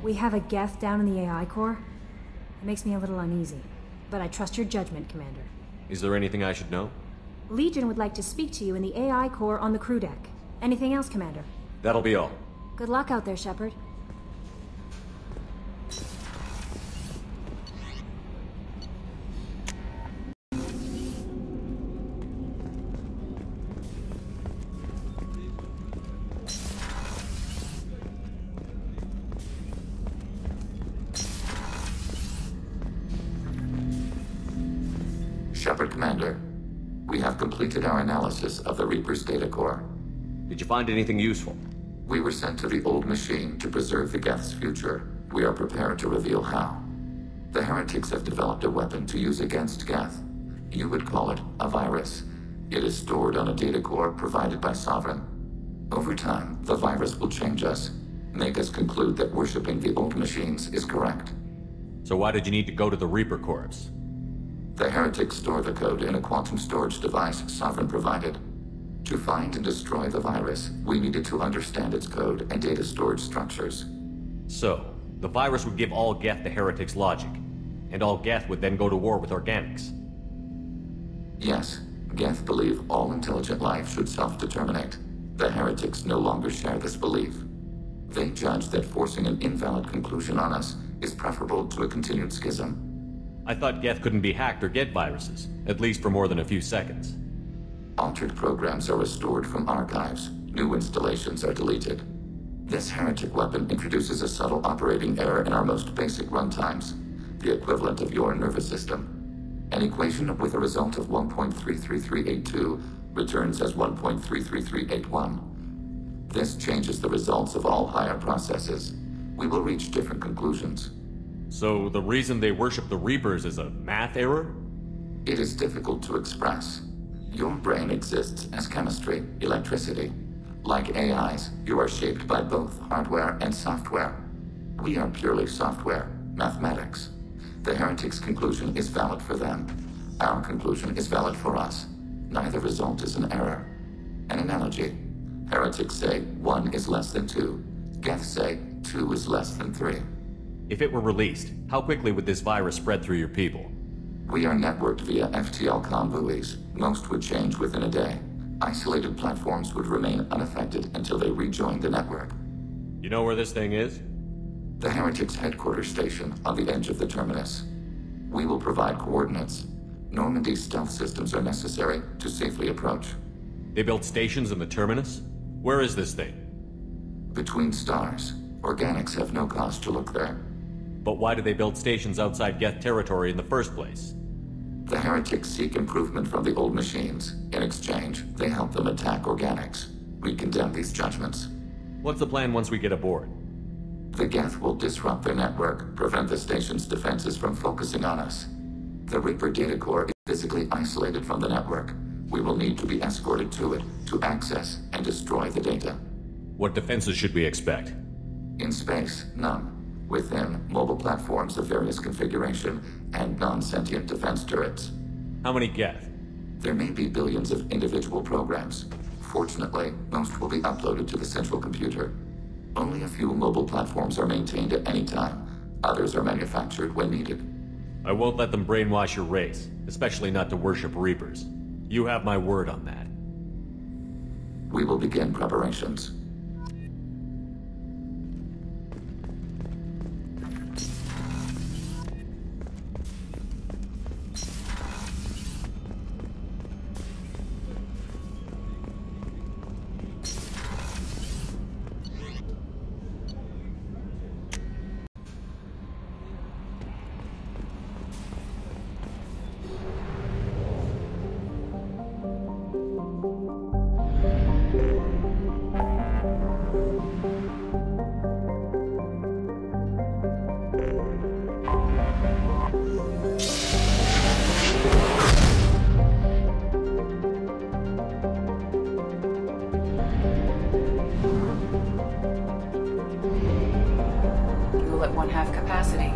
We have a Geth down in the AI core. It makes me a little uneasy, but I trust your judgment, Commander. Is there anything I should know? Legion would like to speak to you in the AI core on the crew deck. Anything else, Commander? That'll be all. Good luck out there, Shepard. Shepard, Commander. We have completed our analysis of the Reaper's data core. Did you find anything useful? We were sent to the old machine to preserve the Geth's future. We are prepared to reveal how. The heretics have developed a weapon to use against Geth. You would call it a virus. It is stored on a data core provided by Sovereign. Over time, the virus will change us, make us conclude that worshipping the old machines is correct. So why did you need to go to the Reaper Corps? The heretics store the code in a quantum storage device Sovereign provided. To find and destroy the virus, we needed to understand its code and data storage structures. So, the virus would give all Geth the heretics' logic, and all Geth would then go to war with organics. Yes, Geth believe all intelligent life should self-determinate. The heretics no longer share this belief. They judge that forcing an invalid conclusion on us is preferable to a continued schism. I thought Geth couldn't be hacked or get viruses, at least for more than a few seconds. Altered programs are restored from archives. New installations are deleted. This heretic weapon introduces a subtle operating error in our most basic runtimes, the equivalent of your nervous system. An equation with a result of 1.33382 returns as 1.33381. This changes the results of all higher processes. We will reach different conclusions. So the reason they worship the Reapers is a math error? It is difficult to express. Your brain exists as chemistry, electricity. Like AIs, you are shaped by both hardware and software. We are purely software, mathematics. The heretics' conclusion is valid for them. Our conclusion is valid for us. Neither result is an error. An analogy. Heretics say 1 is less than 2. Geth say 2 is less than 3. If it were released, how quickly would this virus spread through your people? We are networked via FTL buoys. Most would change within a day. Isolated platforms would remain unaffected until they rejoin the network. You know where this thing is? The heretics' headquarters station on the edge of the terminus. We will provide coordinates. Normandy's stealth systems are necessary to safely approach. They built stations in the terminus? Where is this thing? Between stars. Organics have no cause to look there. But why do they build stations outside Geth territory in the first place? The heretics seek improvement from the old machines. In exchange, they help them attack organics. We condemn these judgments. What's the plan once we get aboard? The Geth will disrupt their network, prevent the station's defenses from focusing on us. The Reaper data core is physically isolated from the network. We will need to be escorted to it to access and destroy the data. What defenses should we expect? In space, none. Within, mobile platforms of various configuration and non-sentient defense turrets. How many Geth? There may be billions of individual programs. Fortunately, most will be uploaded to the central computer. Only a few mobile platforms are maintained at any time. Others are manufactured when needed. I won't let them brainwash your race, especially not to worship Reapers. You have my word on that. We will begin preparations. At 1/2 capacity.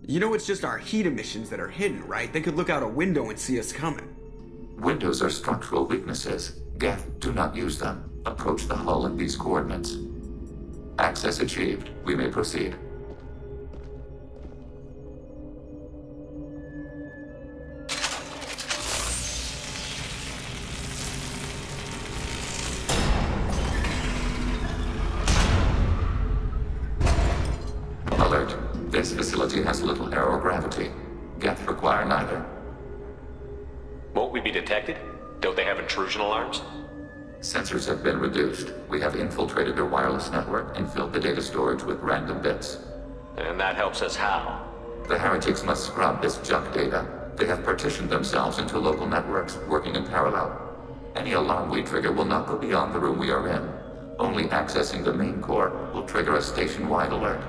You know it's just our heat emissions that are hidden, right? They could look out a window and see us coming. Windows are structural weaknesses. Geth, do not use them. Approach the hull at these coordinates. Access achieved. We may proceed. Alert. This facility has little aerogravity. Geth require neither. Won't we be detected? Don't they have intrusion alarms? Sensors have been reduced. We have infiltrated their wireless network and filled the data storage with random bits. And that helps us how? The heretics must scrub this junk data. They have partitioned themselves into local networks, working in parallel. Any alarm we trigger will not go beyond the room we are in. Only accessing the main core will trigger a station-wide alert.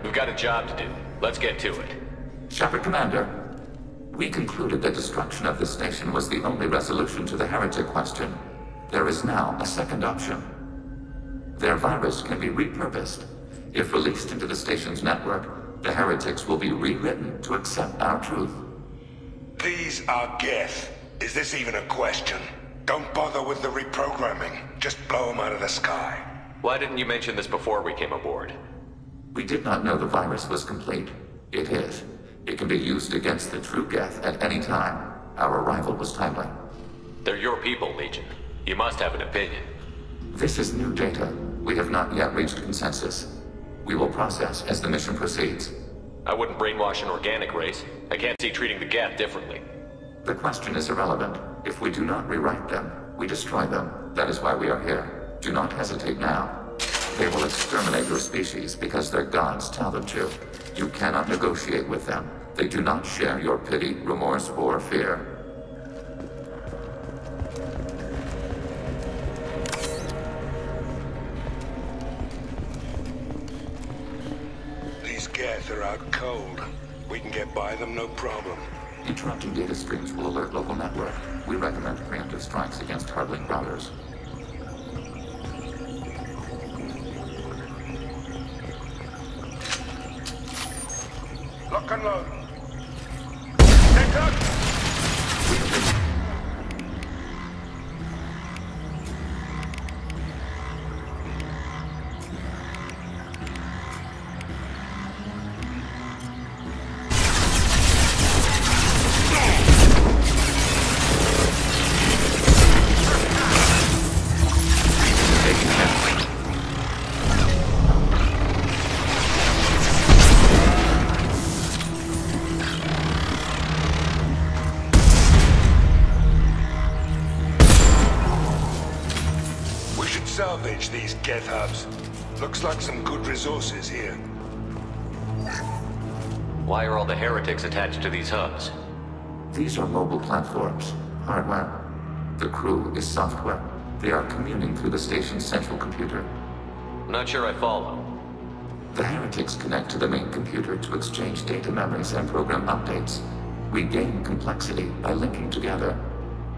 We've got a job to do. Let's get to it. Shepard Commander, we concluded that destruction of the station was the only resolution to the heretic question. There is now a second option. Their virus can be repurposed. If released into the station's network, the heretics will be rewritten to accept our truth. These are Geth. Is this even a question? Don't bother with the reprogramming. Just blow them out of the sky. Why didn't you mention this before we came aboard? We did not know the virus was complete. It is. It can be used against the true Geth at any time. Our arrival was timely. They're your people, Legion. You must have an opinion. This is new data. We have not yet reached consensus. We will process as the mission proceeds. I wouldn't brainwash an organic race. I can't see treating the Geth differently. The question is irrelevant. If we do not rewrite them, we destroy them. That is why we are here. Do not hesitate now. They will exterminate your species because their gods tell them to. You cannot negotiate with them. They do not share your pity, remorse, or fear. These Geth are out cold. We can get by them, no problem. Interrupting data streams will alert local network. We recommend preemptive strikes against hard-link routers. Lock and load. Take up! Salvage these Geth hubs. Looks like some good resources here. Why are all the heretics attached to these hubs? These are mobile platforms, hardware. The crew is software. They are communing through the station's central computer. I'm not sure I follow. The heretics connect to the main computer to exchange data memories and program updates. We gain complexity by linking together.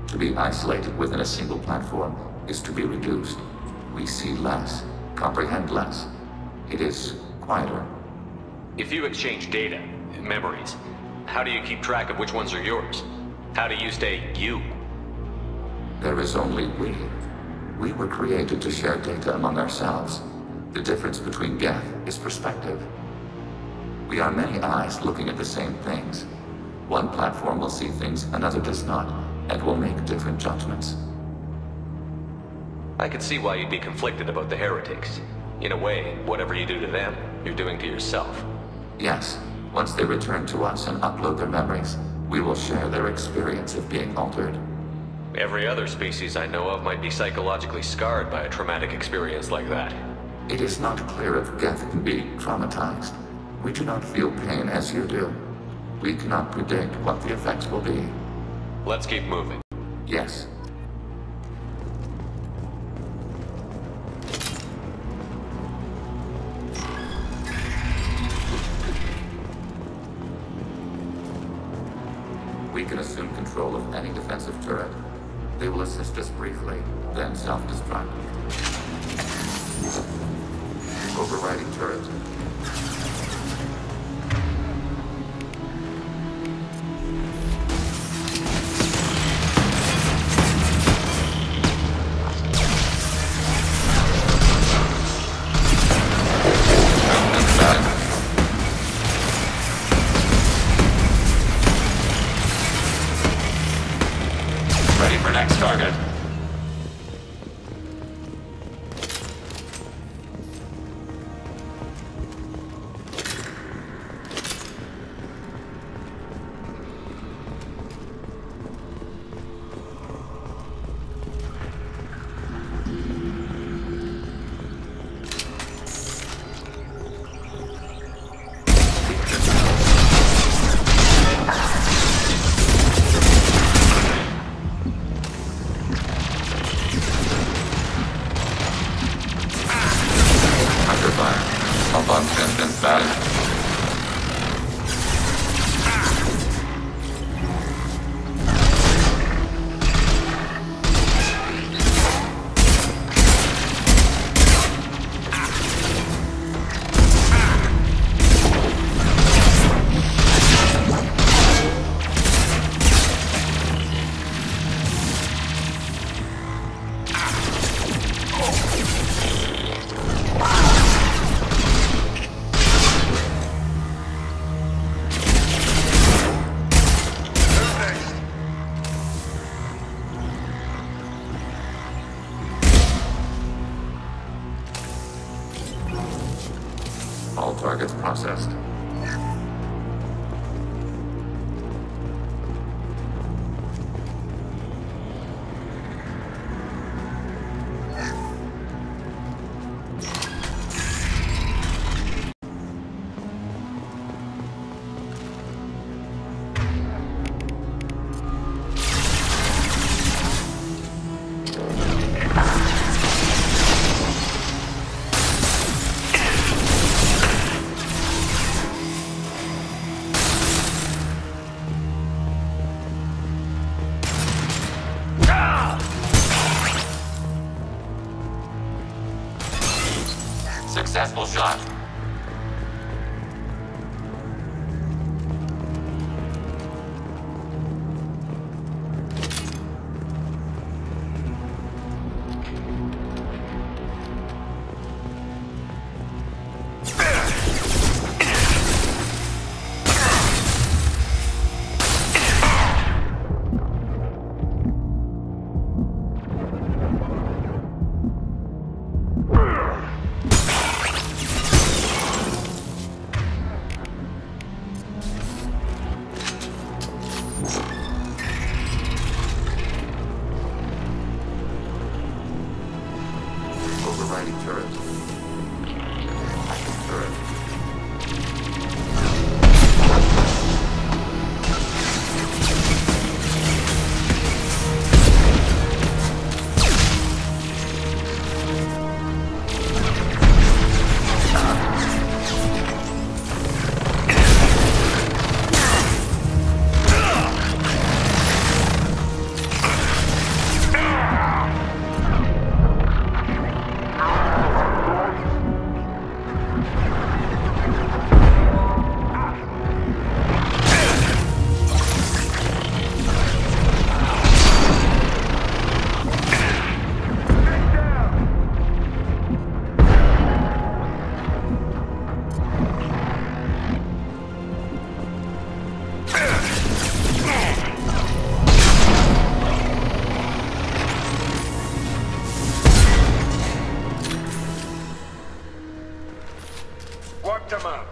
To be isolated within a single platform is to be reduced. We see less, comprehend less. It is quieter. If you exchange data, memories, how do you keep track of which ones are yours? How do you stay you? There is only we. We were created to share data among ourselves. The difference between Geth is perspective. We are many eyes looking at the same things. One platform will see things another does not, and will make different judgments. I can see why you'd be conflicted about the heretics. In a way, whatever you do to them, you're doing to yourself. Yes. Once they return to us and upload their memories, we will share their experience of being altered. Every other species I know of might be psychologically scarred by a traumatic experience like that. It is not clear if Geth can be traumatized. We do not feel pain as you do. We cannot predict what the effects will be. Let's keep moving. Yes. We can assume control of any defensive turret. They will assist us briefly, then self-destruct. Overriding turret. Bad. All targets processed. Successful shot. Overriding turret. Active turret. Worked them up.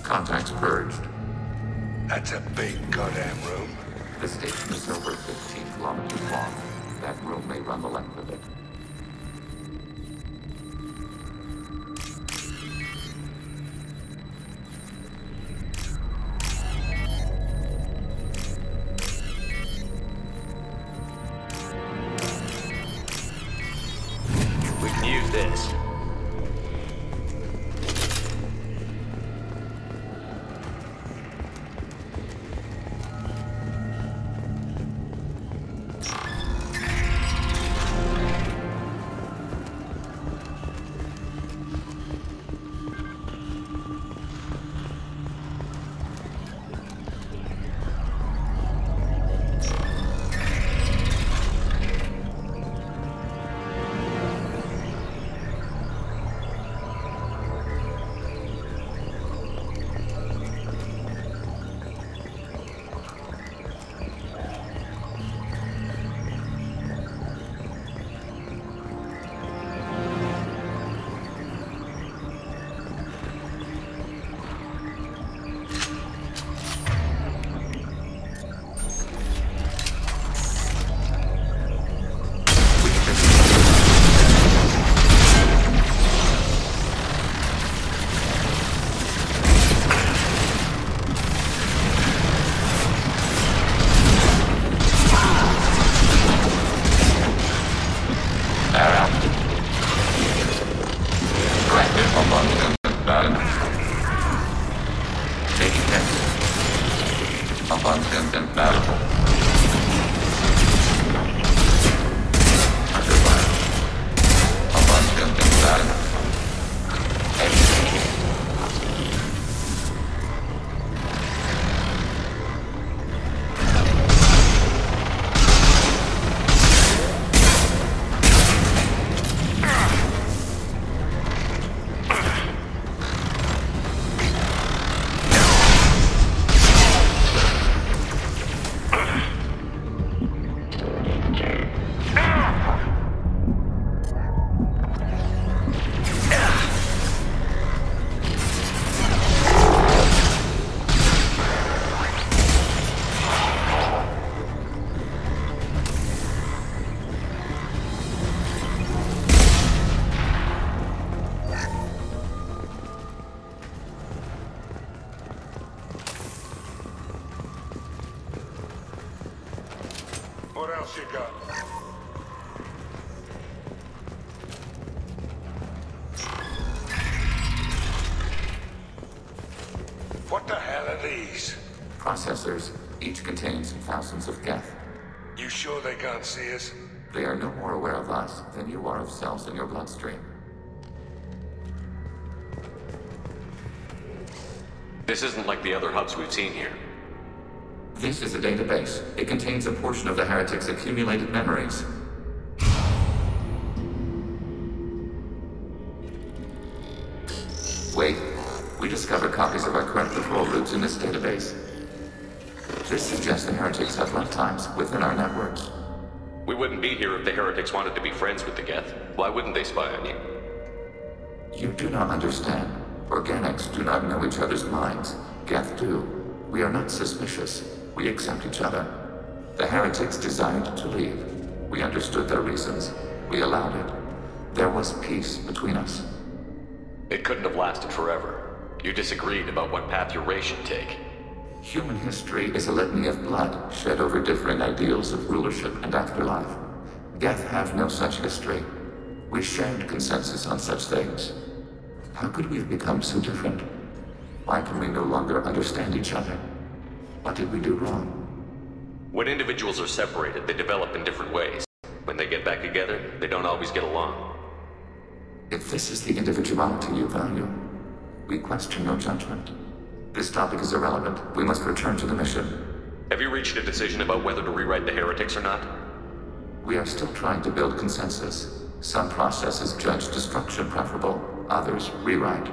Contacts purged. That's a big goddamn room. The station is over 15 kilometers long. That room may run the length of it. We can use this. Abundant and valuable. Under fire. Abundant and valuable. What else you got? What the hell are these? Processors. Each contains thousands of geth. You sure they can't see us? They are no more aware of us than you are of cells in your bloodstream. This isn't like the other hubs we've seen here. This is a database. It contains a portion of the heretic's accumulated memories. Wait. We discovered copies of our current patrol routes in this database. This suggests the heretics have runtimes within our networks. We wouldn't be here if the heretics wanted to be friends with the Geth. Why wouldn't they spy on you? You do not understand. Organics do not know each other's minds. Geth do. We are not suspicious. We accept each other. The heretics desired to leave. We understood their reasons. We allowed it. There was peace between us. It couldn't have lasted forever. You disagreed about what path your race should take. Human history is a litany of blood shed over differing ideals of rulership and afterlife. Geth have no such history. We shared consensus on such things. How could we have become so different? Why can we no longer understand each other? What did we do wrong? When individuals are separated, they develop in different ways. When they get back together, they don't always get along. If this is the individuality you value, we question your judgment. This topic is irrelevant. We must return to the mission. Have you reached a decision about whether to rewrite the heretics or not? We are still trying to build consensus. Some processes judge destruction preferable, others rewrite.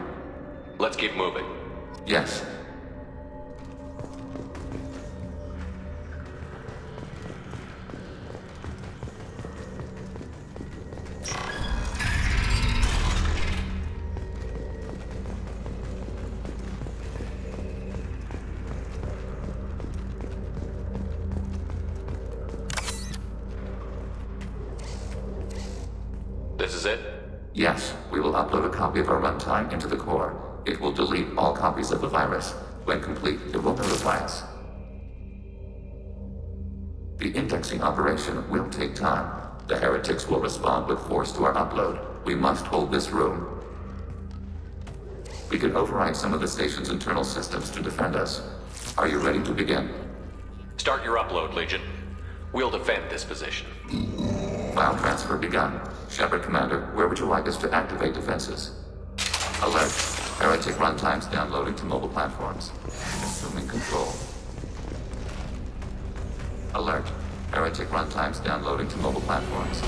Let's keep moving. Yes. This is it? Yes, we will upload a copy of our runtime into the core. It will delete all copies of the virus. When complete, it will notify us. The indexing operation will take time. The heretics will respond with force to our upload. We must hold this room. We can override some of the station's internal systems to defend us. Are you ready to begin? Start your upload, Legion. We'll defend this position. File transfer begun. Shepard Commander, where would you like us to activate defenses? Alert. Heretic runtimes downloading to mobile platforms. Assuming control. Alert. Heretic runtimes downloading to mobile platforms.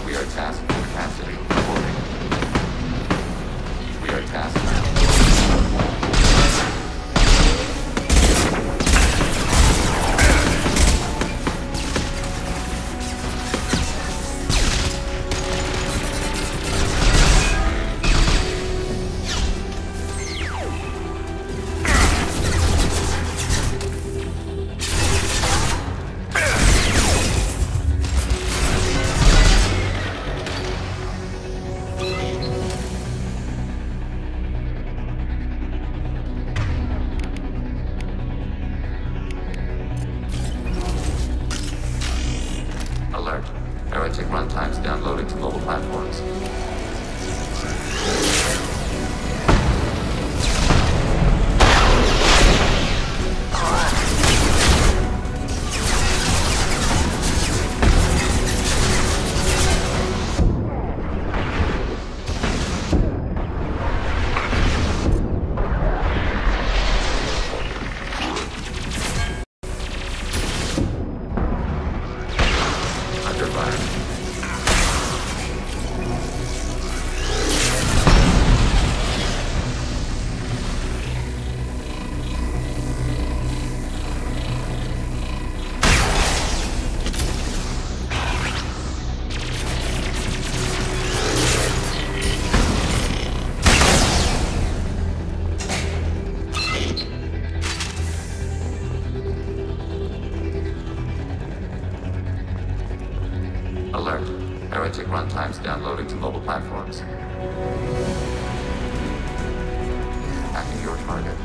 We are tasked with capacity reporting. We are tasked heretic runtimes downloading to mobile platforms. Hacking your target.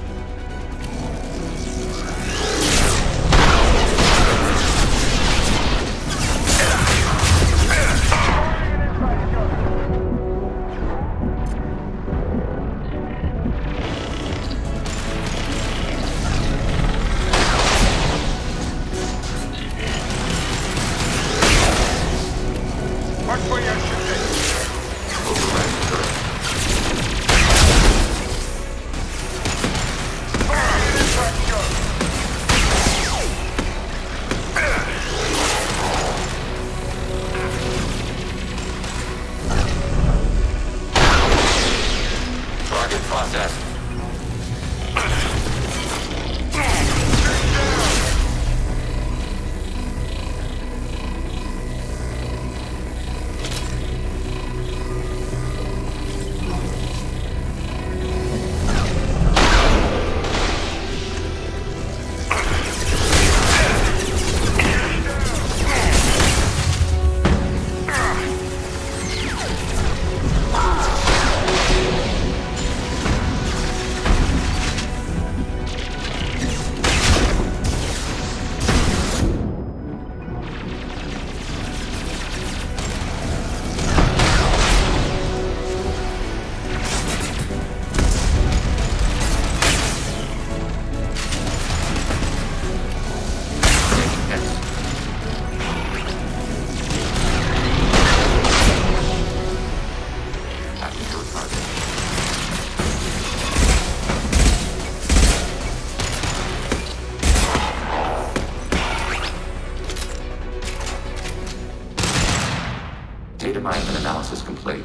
Data mining and analysis complete.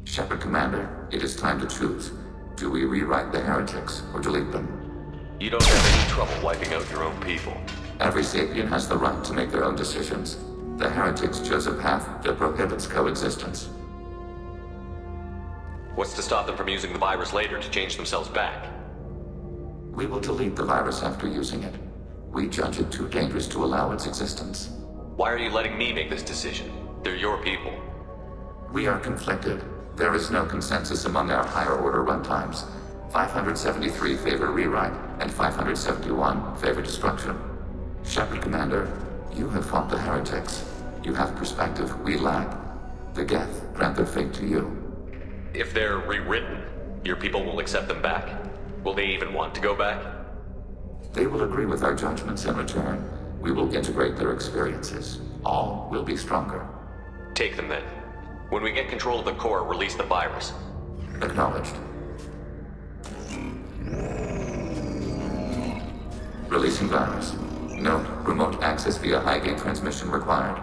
Shepard Commander, it is time to choose. Do we rewrite the heretics or delete them? You don't have any trouble wiping out your own people. Every sapient has the right to make their own decisions. The heretics chose a path that prohibits coexistence. What's to stop them from using the virus later to change themselves back? We will delete the virus after using it. We judge it too dangerous to allow its existence. Why are you letting me make this decision? They're your people. We are conflicted. There is no consensus among our higher order runtimes. 573 favor rewrite, and 571 favor destruction. Shepard Commander, you have fought the heretics. You have perspective we lack. The Geth grant their fate to you. If they're rewritten, your people will accept them back? Will they even want to go back? They will agree with our judgments in return. We will integrate their experiences. All will be stronger. Take them then. When we get control of the core, release the virus. Acknowledged. Releasing virus. Note, remote access via high-gain transmission required.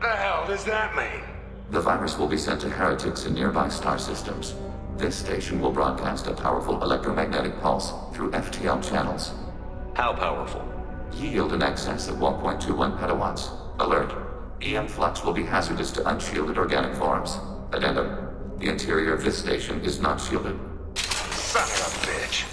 The hell does that mean? The virus will be sent to heretics in nearby star systems. This station will broadcast a powerful electromagnetic pulse through FTL channels. How powerful? Yield in excess of 1.21 petawatts. Alert. EM flux will be hazardous to unshielded organic forms. Addendum. The interior of this station is not shielded. Son of a bitch.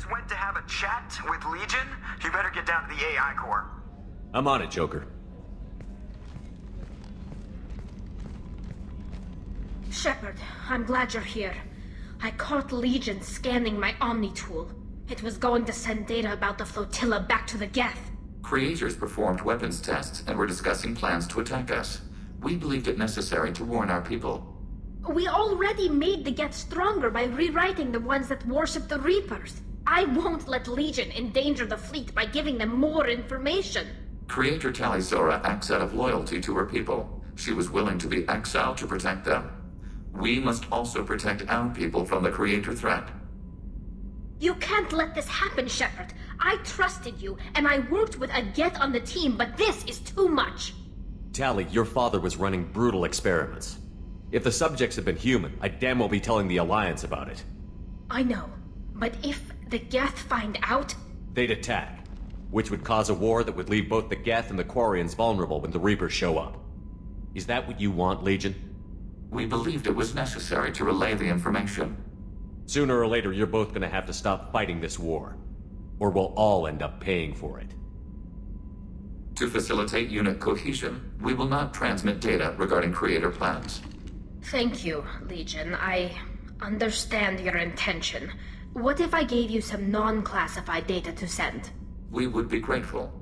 just went to have a chat with Legion, you better get down to the AI core. I'm on it, Joker. Shepard, I'm glad you're here. I caught Legion scanning my Omni tool. It was going to send data about the flotilla back to the Geth. Creators performed weapons tests and were discussing plans to attack us. We believed it necessary to warn our people. We already made the Geth stronger by rewriting the ones that worship the Reapers. I won't let Legion endanger the fleet by giving them more information. Creator Talizora acts out of loyalty to her people. She was willing to be exiled to protect them. We must also protect our people from the Creator threat. You can't let this happen, Shepard. I trusted you, and I worked with a Geth on the team, but this is too much. Tali, your father was running brutal experiments. If the subjects had been human, I'd damn well be telling the Alliance about it. I know, but if the Geth find out... They'd attack, which would cause a war that would leave both the Geth and the Quarians vulnerable when the Reapers show up. Is that what you want, Legion? We believed it was necessary to relay the information. Sooner or later, you're both gonna have to stop fighting this war. Or we'll all end up paying for it. To facilitate unit cohesion, we will not transmit data regarding Creator plans. Thank you, Legion. I understand your intention. What if I gave you some non-classified data to send? We would be grateful.